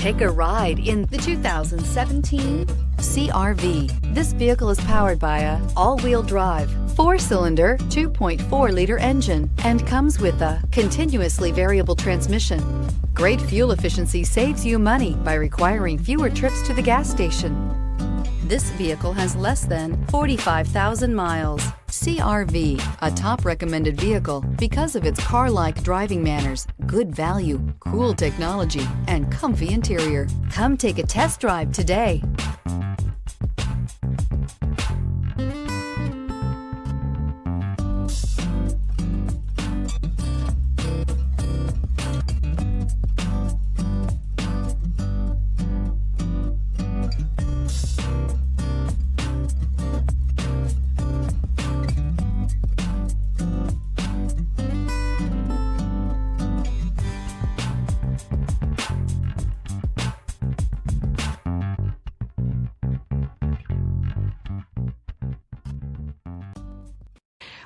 Take a ride in the 2017 CR-V. This vehicle is powered by a all-wheel drive, 4-cylinder, 2.4-liter engine and comes with a continuously variable transmission. Great fuel efficiency saves you money by requiring fewer trips to the gas station. This vehicle has less than 45,000 miles. CR-V, a top recommended vehicle because of its car-like driving manners, good value, cool technology, and comfy interior. Come take a test drive today.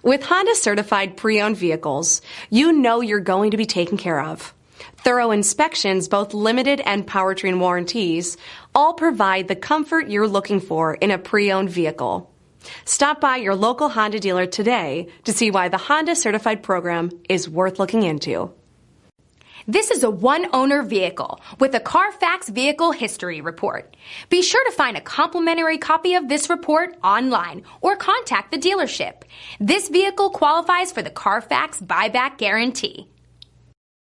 With Honda certified pre-owned vehicles, you know you're going to be taken care of. Thorough inspections, both limited and powertrain warranties, all provide the comfort you're looking for in a pre-owned vehicle. Stop by your local Honda dealer today to see why the Honda certified program is worth looking into. This is a one-owner vehicle with a Carfax Vehicle History Report. Be sure to find a complimentary copy of this report online or contact the dealership. This vehicle qualifies for the Carfax Buyback Guarantee.